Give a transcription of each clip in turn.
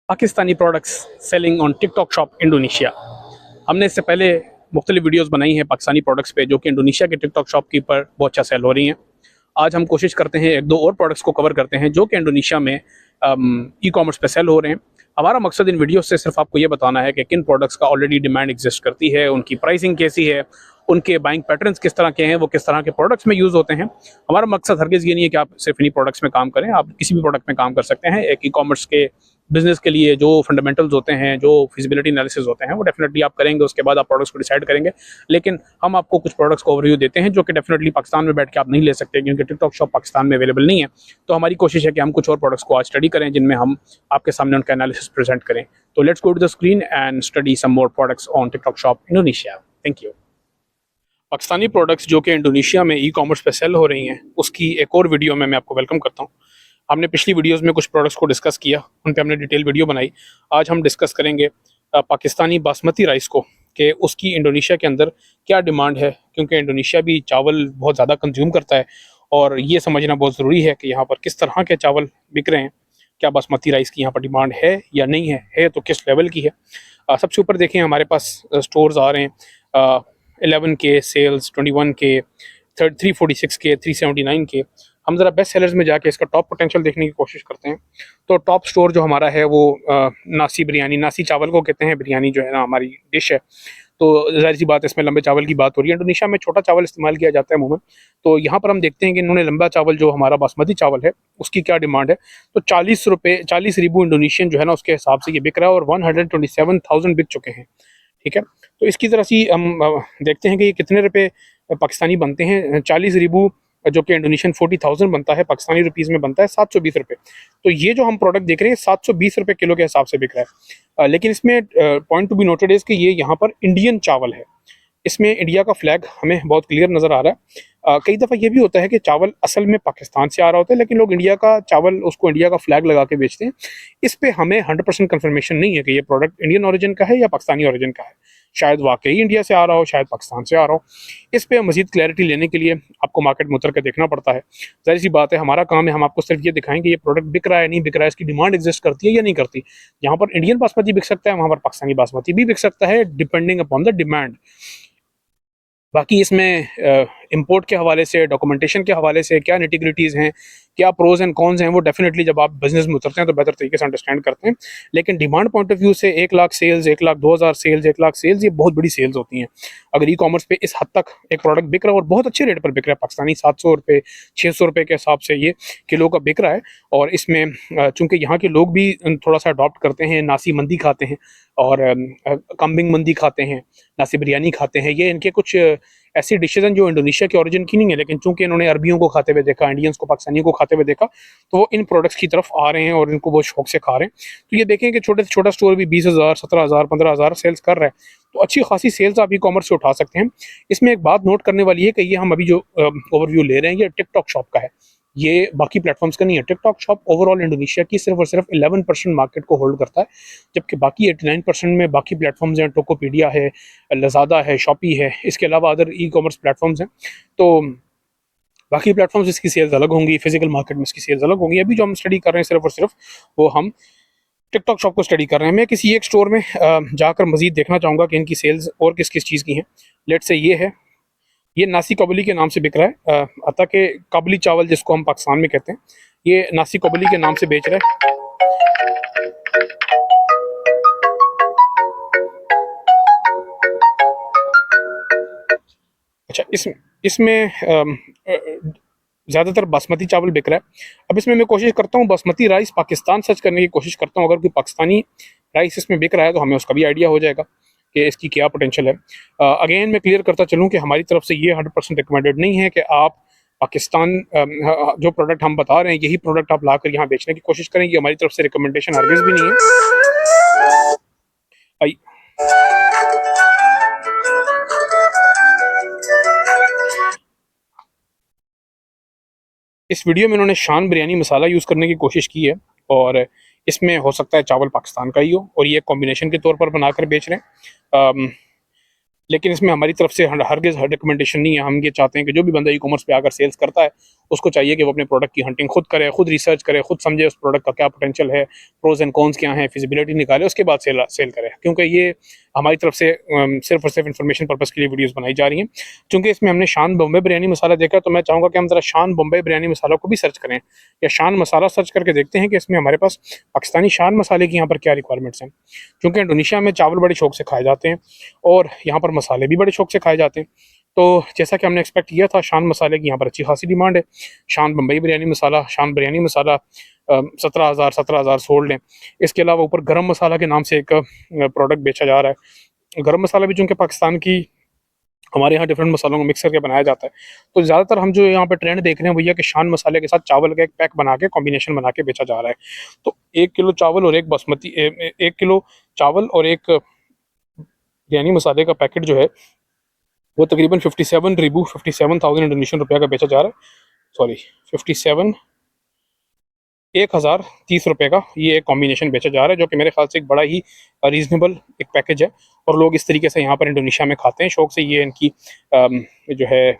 Pakistani products selling on TikTok shop Indonesia. हमने इससे पहले मुख्तलिफ वीडियोज़ बनाई हैं पाकिस्तानी प्रोडक्ट्स पे जो कि इंडोनेशिया के टिकटॉक शॉप की पर बहुत अच्छा सेल हो रही हैं। आज हम कोशिश करते हैं एक दो और प्रोडक्ट्स को कवर करते हैं जो कि इंडोनेशिया में ई कॉमर्स पे सेल हो रहे हैं। हमारा मकसद इन वीडियो से सिर्फ आपको ये बताना है कि किन प्रोडक्ट्स का ऑलरेडी डिमांड एग्जिस्ट करती है, उनकी प्राइसिंग कैसी है, उनके बाइंग पैटर्न्स किस तरह के हैं, वो किस तरह के प्रोडक्ट्स में यूज़ होते हैं। हमारा मकसद हरगिज़ ये नहीं है कि आप सिर्फ इन्हीं प्रोडक्ट्स में काम करें, आप किसी भी प्रोडक्ट में काम कर सकते हैं। एक ई कॉमर्स के बिजनेस के लिए जो फंडामेंटल्स होते हैं, जो फिजिबिलिटी एनालिसिस होते हैं, वो डेफिनेटली आप करेंगे, उसके बाद आप प्रोडक्ट्स को डिसाइड करेंगे। लेकिन हम आपको कुछ प्रोडक्ट्स को ओवरव्यू देते हैं जो कि डेफिनेटली पाकिस्तान में बैठ के आप नहीं ले सकते क्योंकि टिकटॉक शॉप पाकिस्तान में अवेलेबल नहीं है। तो हमारी कोशिश है कि हम कुछ और प्रोडक्ट्स को आज स्टडी करें जिनमें हम आपके सामने उनका एनालिसिस प्रेजेंट करें। तो let's go to the screen and study some more products on TikTok shop Indonesia. Thank you. Pakistani products जो कि इंडोनेशिया में ई कॉमर्स पे सेल हो रही हैं, उसकी एक और वीडियो में मैं आपको वेलकम करता हूँ। हमने पिछली वीडियोस में कुछ प्रोडक्ट्स को डिस्कस किया, उन पे हमने डिटेल वीडियो बनाई। आज हम डिस्कस करेंगे पाकिस्तानी बासमती राइस को कि उसकी इंडोनेशिया के अंदर क्या डिमांड है, क्योंकि इंडोनेशिया भी चावल बहुत ज़्यादा कंज्यूम करता है और ये समझना बहुत ज़रूरी है कि यहाँ पर किस तरह के चावल बिक रहे हैं, क्या बासमती राइस की यहाँ पर डिमांड है या नहीं है तो किस लेवल की है। सबसे ऊपर देखें हमारे पास स्टोर्स आ रहे हैं 11 के सेल्स, 21 के, 346 के, 379 के। हम ज़रा बेस्ट सेलर्स में जाके इसका टॉप पोटेंशियल देखने की कोशिश करते हैं। तो टॉप स्टोर जो हमारा है वो नासी बिरयानी, नासी चावल को कहते हैं, बिरयानी जो है ना हमारी डिश है। तो जाहिर सी बात है इसमें लंबे चावल की बात हो रही है। इंडोनेशिया में छोटा चावल इस्तेमाल किया जाता है अमूमन। तो यहाँ पर हम देखते हैं कि इन्होंने लंबा चावल जो हमारा बासमती चावल है उसकी क्या डिमांड है। तो 40 रुपये, 40 रिबू इंडोनेशियन जो है ना उसके हिसाब से ये बिक रहा है और 127,000 बिक चुके हैं। ठीक है, तो इसकी तरह से हम देखते हैं कि ये कितने रुपए पाकिस्तानी बनते हैं। 40 रिबू जो कि इंडोनेशियन 40,000 बनता है, पाकिस्तानी रुपीज़ में बनता है 720 रुपये। तो ये जो हम प्रोडक्ट देख रहे हैं 720 रुपये किलो के हिसाब से बिक रहा है। लेकिन इसमें point to be noted is कि ये यहाँ पर इंडियन चावल है, इसमें इंडिया का फ्लैग हमें बहुत क्लियर नज़र आ रहा है। कई दफ़ा ये भी होता है कि चावल असल में पाकिस्तान से आ रहा होता है लेकिन लोग इंडिया का चावल, उसको इंडिया का फ्लैग लगा के बेचते हैं। इस पे हमें 100% कन्फर्मेशन नहीं है कि ये प्रोडक्ट इंडियन ओरिजिन का है या पाकिस्तानी ओरिजिन का है। शायद वाकई इंडिया से आ रहा हो, शायद पाकिस्तान से आ रहा हो। इस पे मज़ीद क्लैरिटी लेने के लिए आपको मार्केट में उतर कर देखना पड़ता है। जाहिर सी बात है हमारा काम है हम आपको सिर्फ ये दिखाएं कि ये प्रोडक्ट बिक रहा है नहीं बिक रहा है, इसकी डिमांड एग्जिस्ट करती है या नहीं करती। यहाँ पर इंडियन बासमती बिक सकता है, वहाँ पर पाकिस्तानी बासमती भी बिक सकता है, डिपेंडिंग अपॉन द डिमांड। बाकी इसमें इंपोर्ट के हवाले से, डॉक्यूमेंटेशन के हवाले से क्या निटिग्रिटीज़ हैं, क्या प्रोज एंड कॉन्स हैं, वो डेफिनेटली जब आप बिजनेस में उतरते हैं तो बेहतर तरीके से अंडरस्टैंड करते हैं। लेकिन डिमांड पॉइंट ऑफ व्यू से 1 lakh sales, 1,02,000 sales, 1 lakh sales, ये बहुत बड़ी सेल्स होती हैं। अगर ई कॉमर्स पे इस हद तक एक प्रोडक्ट बिक रहा है और बहुत अच्छे रेट पर बिक रहा है, पाकिस्तानी 700 रुपये, 600 रुपये के हिसाब से ये किलो का बिक रहा है। और इसमें चूँकि यहाँ के लोग भी थोड़ा सा अडॉप्ट करते हैं, नासी मंदी खाते हैं और कम्बिंग मंदी खाते हैं, नासी बिरयानी खाते हैं, ये इनके कुछ ऐसी डिशेज हैं जो इंडोनेशिया के ओरिजिन की नहीं है, लेकिन चूंकि इन्होंने अरबियों को खाते हुए देखा, इंडियंस को, पाकिस्तानियों को खाते हुए देखा, तो वो इन प्रोडक्ट्स की तरफ आ रहे हैं और इनको बहुत शौक से खा रहे हैं। तो ये देखें कि छोटे से छोटा स्टोर भी 20,000, 17,000, 15,000 सेल्स कर रहा है, तो अच्छी खासी सेल्स आप ई कॉमर्स से उठा सकते हैं। इसमें एक बात नोट करने वाली है कि ये हम अभी जो ओवरव्यू ले रहे हैं ये टिकटॉक शॉप का है, ये बाकी प्लेटफॉर्म्स का नहीं है। टिकटॉक शॉप ओवरऑल इंडोनेशिया की सिर्फ और सिर्फ 11% मार्केट को होल्ड करता है, जबकि बाकी 89% में बाकी प्लेटफॉर्म्स हैं। टोकोपीडिया है, लज़ादा है, शॉपी है, इसके अलावा अदर ई कॉमर्स प्लेटफॉर्म्स हैं। तो बाकी प्लेटफॉर्म्स इसकी सेल्स अलग होंगी, फिजिकल मार्केट में इसकी सेल्स अलग होंगी। अभी जो हम स्टडी कर रहे हैं सिर्फ और सिर्फ वो हम टिकटॉक शॉप को स्टडी कर रहे हैं। मैं किसी एक स्टोर में जाकर मजीद देखना चाहूँगा कि इनकी सेल्स और किस किस चीज़ की हैं। लेट से ये है, ये नासी कबली के नाम से बिक रहा है। अता के काबली चावल जिसको हम पाकिस्तान में कहते हैं, ये नासी कबली के नाम से बेच रहा है। अच्छा, इसमें ज़्यादातर बासमती चावल बिक रहा है। अब इसमें मैं कोशिश करता हूँ बासमती राइस पाकिस्तान सर्च करने की कोशिश करता हूँ। अगर कोई पाकिस्तानी राइस इसमें बिक रहा है तो हमें उसका भी आइडिया हो जाएगा कि इसकी क्या पोटेंशियल है। अगेन मैं क्लियर करता चलूँ कि हमारी तरफ से ये 100% रिकमेंडेड नहीं है कि आप पाकिस्तान जो प्रोडक्ट हम बता रहे हैं यही प्रोडक्ट आप लाकर यहाँ बेचने की कोशिश करें। ये हमारी तरफ से रिकमेंडेशन हरगिज़ भी नहीं है। इस वीडियो में उन्होंने शान बिरयानी मसाला यूज़ करने की कोशिश की है और इसमें हो सकता है चावल पाकिस्तान का ही हो और ये कॉम्बिनेशन के तौर पर बनाकर बेच रहे हैं। लेकिन इसमें हमारी तरफ से हरगिज़ रिकमेंडेशन नहीं है। हम ये चाहते हैं कि जो भी बंदा ई कॉमर्स पे आकर सेल्स करता है उसको चाहिए कि वो अपने प्रोडक्ट की हंटिंग खुद करे, खुद रिसर्च करे, खुद समझे उस प्रोडक्ट का क्या पोटेंशियल है, प्रोज एंड कॉन्स क्या हैं, फिजिबिलिटी निकाले, उसके बाद सेल करे। क्योंकि ये हमारी तरफ से सिर्फ और सिर्फ इन्फॉर्मेशन पर्पज़ के लिए वीडियोस बनाई जा रही हैं। चूँकि इसमें हमने शान बॉम्बे बिरयानी मसाला देखा, तो मैं चाहूँगा कि हम ज़रा शान बॉम्बे बिरयानी मसाला को भी सर्च करें, या शान मसाला सर्च करके देखते हैं कि इसमें हमारे पास पाकिस्तानी शान मसाले की यहाँ पर क्या रिक्वायरमेंट्स हैं। क्योंकि इंडोनेशिया में चावल बड़े शौक से खाए जाते हैं और यहाँ पर मसाले भी बड़े शौक से खाए जाते हैं। तो जैसा कि हमने एक्सपेक्ट किया था, शान मसाले की यहाँ पर अच्छी खासी डिमांड है। शान बम्बई बिरयानी मसाला, शान बिरयानी मसाला 17,000 सोल्ड हैं। इसके अलावा ऊपर गरम मसाला के नाम से एक प्रोडक्ट बेचा जा रहा है। गरम मसाला भी चूँकि पाकिस्तान की, हमारे यहाँ डिफरेंट मसालों को मिक्स करके बनाया जाता है, तो ज़्यादातर हम जो यहाँ पे ट्रेंड देख रहे हैं भैया कि शान मसाले के साथ चावल का एक पैक बना के कॉम्बिनेशन बना के बेचा जा रहा है। तो 1 किलो चावल और एक बासमती 1 किलो चावल और एक बिरयानी मसाले का पैकेट जो है वो तकरीबन 57,000 इंडोनेशियन रुपया का बेचा जा रहा है। सॉरी 1,030 रुपये का ये एक कॉम्बिनेशन बेचा जा रहा है, जो कि मेरे ख्याल से एक बड़ा ही रीज़नेबल एक पैकेज है। और लोग इस तरीके से यहाँ पर इंडोनेशिया में खाते हैं शौक से। ये इनकी जो है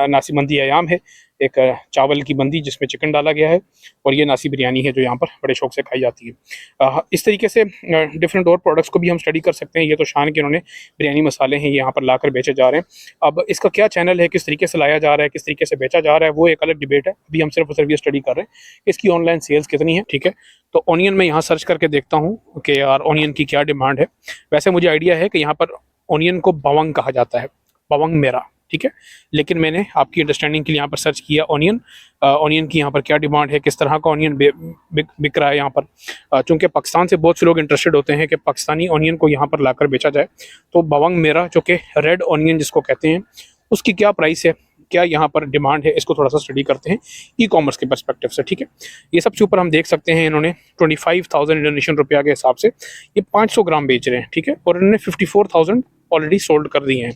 नासी मंदी आयाम है, एक चावल की बंदी जिसमें चिकन डाला गया है, और ये नासी बिरयानी है जो यहाँ पर बड़े शौक से खाई जाती है। इस तरीके से डिफरेंट और प्रोडक्ट्स को भी हम स्टडी कर सकते हैं। ये तो शान के उन्होंने बिरयानी मसाले हैं, ये यहाँ पर लाकर बेचे जा रहे हैं। अब इसका क्या चैनल है, किस तरीके से लाया जा रहा है, किस तरीके से बेचा जा रहा है, वो एक अलग डिबेट है। अभी हम सिर्फ और सिर्फ ये स्टडी कर रहे हैं कि इसकी ऑनलाइन सेल्स कितनी है। ठीक है, तो ऑनियन में यहाँ सर्च करके देखता हूँ कि यार ऑनियन की क्या डिमांड है। वैसे मुझे आइडिया है कि यहाँ पर ऑनियन को बवंग कहा जाता है, बवंग मेरा, ठीक है। लेकिन मैंने आपकी अंडरस्टैंडिंग के लिए यहाँ पर सर्च किया ऑनियन की यहाँ पर क्या डिमांड है, किस तरह का ऑनियन बिक रहा है यहाँ पर। चूँकि पाकिस्तान से बहुत से लोग इंटरेस्टेड होते हैं कि पाकिस्तानी ऑनियन को यहाँ पर लाकर बेचा जाए, तो बवंग मेरा जो कि रेड ऑनियन जिसको कहते हैं, उसकी क्या प्राइस है, क्या यहाँ पर डिमांड है, इसको थोड़ा सा स्टडी करते हैं ई कॉमर्स के पर्सपेक्टिव से। ठीक है, ये सबसे ऊपर हम देख सकते हैं इन्होंने 25,000 इंडोनेशियन रुपया के हिसाब से ये 500 ग्राम बेच रहे हैं। ठीक है, और इन्होंने 54,000 ऑलरेडी सोल्ड कर दिए हैं।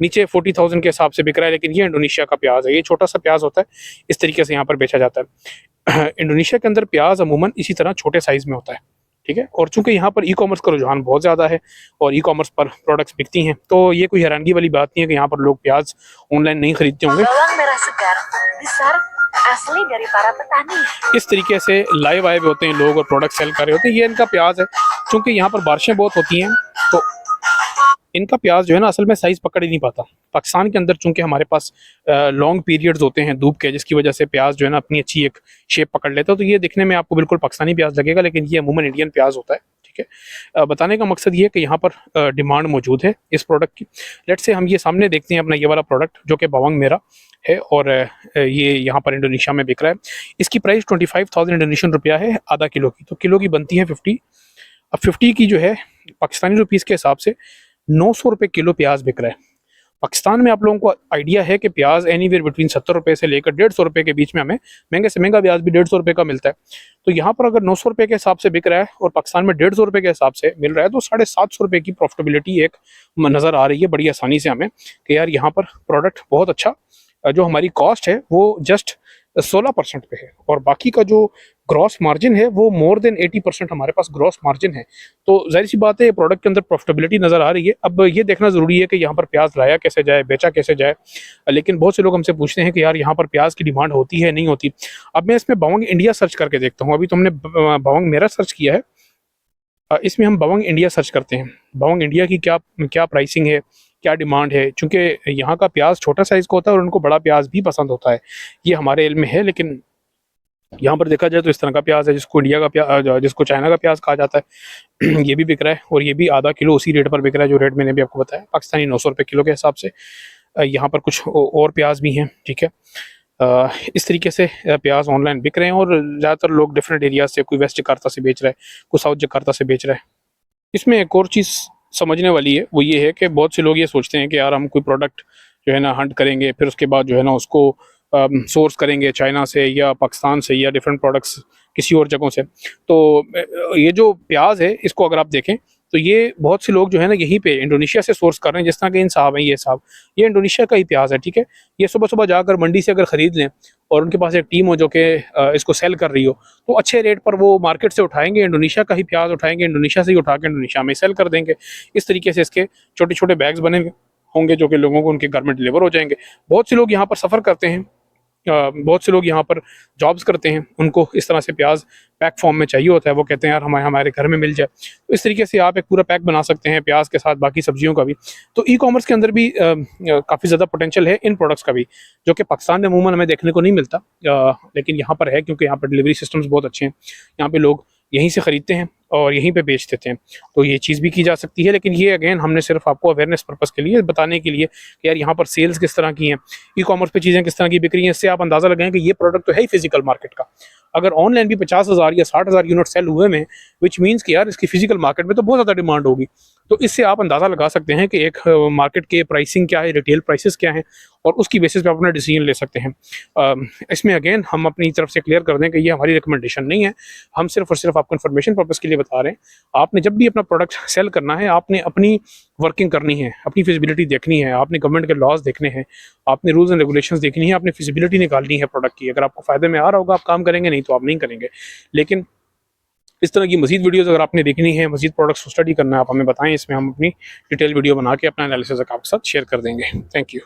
नीचे 40,000 के हिसाब से बिक रहा है, लेकिन ये इंडोनेशिया का प्याज है, ये छोटा सा प्याज होता है, इस तरीके से यहाँ पर बेचा जाता है। इंडोनेशिया के अंदर प्याज अमूमन इसी तरह छोटे साइज़ में होता है। ठीक है, और चूंकि यहाँ पर ई कॉमर्स का रुझान बहुत ज़्यादा है और ई कॉमर्स पर प्रोडक्ट्स बिकती हैं, तो ये कोई हैरानगी वाली बात नहीं है कि यहाँ पर लोग प्याज ऑनलाइन नहीं खरीदते होंगे। इस तरीके से लाइव आए हुए होते हैं लोग और प्रोडक्ट सेल कर रहे होते हैं। ये इनका प्याज है, चूँकि यहाँ पर बारिशें बहुत होती हैं, तो इनका प्याज जो है ना असल में साइज़ पकड़ ही नहीं पाता। पाकिस्तान के अंदर चूंकि हमारे पास लॉन्ग पीरियड्स होते हैं धूप के, जिसकी वजह से प्याज जो है ना अपनी अच्छी एक शेप पकड़ लेता है, तो ये दिखने में आपको बिल्कुल पाकिस्तानी प्याज लगेगा, लेकिन ये अमूमन इंडियन प्याज होता है। ठीक है, बताने का मकसद ये है कि यहाँ पर डिमांड मौजूद है इस प्रोडक्ट की। लेट से हम ये सामने देखते हैं अपना ये वाला प्रोडक्ट जो कि बवंग मेरा है, और ये यहाँ पर इंडोनेशिया में बिक रहा है। इसकी प्राइस 25,000 इंडोनेशियन रुपया है आधा किलो की, तो किलो की बनती है 50। अब 50 की जो है पाकिस्तानी रुपीज़ के हिसाब से 900 रुपये किलो प्याज बिक रहा है। पाकिस्तान में आप लोगों को आइडिया है कि प्याज एनीवेयर बिटवीन 70 रुपये से लेकर 150 रुपये के बीच में हमें महंगे से महंगा प्याज भी 150 रुपये का मिलता है। तो यहाँ पर अगर 900 रुपये के हिसाब से बिक रहा है और पाकिस्तान में 150 रुपये के हिसाब से मिल रहा है, तो 750 रुपये की प्रॉफिटेबिलिटी एक नज़र आ रही है बड़ी आसानी से हमें कि यार यहाँ पर प्रोडक्ट बहुत अच्छा, जो हमारी कॉस्ट है वो जस्ट 16% पे है, और बाकी का जो ग्रॉस मार्जिन है वो मोर देन 80% हमारे पास ग्रॉस मार्जिन है। तो जाहिर सी बात है प्रोडक्ट के अंदर प्रॉफिटेबिलिटी नज़र आ रही है। अब ये देखना ज़रूरी है कि यहाँ पर प्याज लाया कैसे जाए, बेचा कैसे जाए। लेकिन बहुत से लोग हमसे पूछते हैं कि यार यहाँ पर प्याज की डिमांड होती है नहीं होती। अब मैं इसमें बवंग इंडिया सर्च करके देखता हूँ। अभी तो हमने बवंग मेरा सर्च किया है, इसमें हम बवंग इंडिया सर्च करते हैं। बवंग इंडिया की क्या प्राइसिंग है, क्या डिमांड है। चूँकि यहाँ का प्याज छोटा साइज़ का होता है और उनको बड़ा प्याज भी पसंद होता है, ये हमारे इल्म में है। लेकिन यहाँ पर देखा जाए तो इस तरह का प्याज है जिसको इंडिया का प्याज, जिसको चाइना का प्याज कहा जाता है, ये भी बिक रहा है, और ये भी आधा किलो उसी रेट पर बिक रहा है जो रेट मैंने भी आपको बताया, पाकिस्तानी 900 रुपये किलो के हिसाब से। यहाँ पर कुछ और प्याज भी हैं। ठीक है, इस तरीके से प्याज ऑनलाइन बिक रहे हैं, और ज़्यादातर लोग डिफरेंट एरिया से, कोई वेस्ट जकार्ता से बेच रहा है, कोई साउथ जकार्ता से बेच रहा है। इसमें एक और चीज़ समझने वाली है, वो ये है कि बहुत से लोग ये सोचते हैं कि यार हम कोई प्रोडक्ट जो है ना हंट करेंगे, फिर उसके बाद जो है ना उसको सोर्स करेंगे चाइना से या पाकिस्तान से या डिफरेंट प्रोडक्ट्स किसी और जगहों से। तो ये जो प्याज है इसको अगर आप देखें तो ये बहुत से लोग जो है ना यहीं पे इंडोनेशिया से सोर्स कर रहे हैं। जिस तरह के इन साहब हैं, ये साहब, ये इंडोनेशिया का ही प्याज है। ठीक है, ये सुबह सुबह जाकर मंडी से अगर ख़रीद लें और उनके पास एक टीम हो जो कि इसको सेल कर रही हो, तो अच्छे रेट पर वो मार्केट से उठाएंगे, इंडोनेशिया का ही प्याज उठाएंगे, इंडोनेशिया से ही उठा के इंडोनेशिया में सेल कर देंगे। इस तरीके से इसके छोटे छोटे बैग्स बने होंगे जो कि लोगों को उनके घर में डिलीवर हो जाएंगे। बहुत से लोग यहाँ पर सफ़र करते हैं बहुत से लोग यहाँ पर जॉब्स करते हैं, उनको इस तरह से प्याज पैक फॉर्म में चाहिए होता है, वो कहते हैं यार हमारे घर में मिल जाए। तो इस तरीके से आप एक पूरा पैक बना सकते हैं प्याज के साथ बाकी सब्जियों का भी। तो ई कॉमर्स के अंदर भी काफ़ी ज़्यादा पोटेंशियल है इन प्रोडक्ट्स का भी, जो कि पाकिस्तान में अमूमन हमें देखने को नहीं मिलता, लेकिन यहाँ पर है क्योंकि यहाँ पर डिलीवरी सिस्टम्स बहुत अच्छे हैं। यहाँ पे लोग यहीं से ख़रीदते हैं और यहीं पे बेच देते हैं, तो ये चीज़ भी की जा सकती है। लेकिन ये अगेन हमने सिर्फ आपको अवेयरनेस पर्पज़ के लिए बताने के लिए कि यार यहाँ पर सेल्स किस तरह की हैं, ई कॉमर्स पे चीज़ें किस तरह की बिक रही हैं, इससे आप अंदाज़ा लगाएं कि ये प्रोडक्ट तो है ही फिजिकल मार्केट का। अगर ऑनलाइन भी 50,000 या 60,000 यूनिट सेल हुए में, विच मीन्स कि यार इसकी फिजिकल मार्केट में तो बहुत ज़्यादा डिमांड होगी। तो इससे आप अंदाज़ा लगा सकते हैं कि एक मार्केट के प्राइसिंग क्या है, रिटेल प्राइसेस क्या हैं, और उसकी बेसिस पे आप अपना डिसीजन ले सकते हैं। इसमें अगेन हम अपनी तरफ से क्लियर कर दें कि ये हमारी रिकमेंडेशन नहीं है, हम सिर्फ और सिर्फ आपको इन्फॉर्मेशन पर्पज़ के लिए बता रहे हैं। आपने जब भी अपना प्रोडक्ट सेल करना है, आपने अपनी वर्किंग करनी है, अपनी फिजिबिलिटी देखनी है, आपने गवर्नमेंट के लॉज देखने हैं, आपने रूल्स एंड रेगुलेशंस देखनी है, आपने फिजिबिलिटी निकालनी है प्रोडक्ट की। अगर आपको फ़ायदे में आ रहा होगा आप काम करेंगे, नहीं तो आप नहीं करेंगे। लेकिन इस तरह की मज़ीद वीडियोज़ अगर आपने देखनी है, मज़ीद प्रोडक्ट्स को स्टडी करना है, आप हमें बताएं, इसमें हम अपनी डिटेल वीडियो बना के अपना एनालिसिस आपके साथ शेयर कर देंगे। Thank you.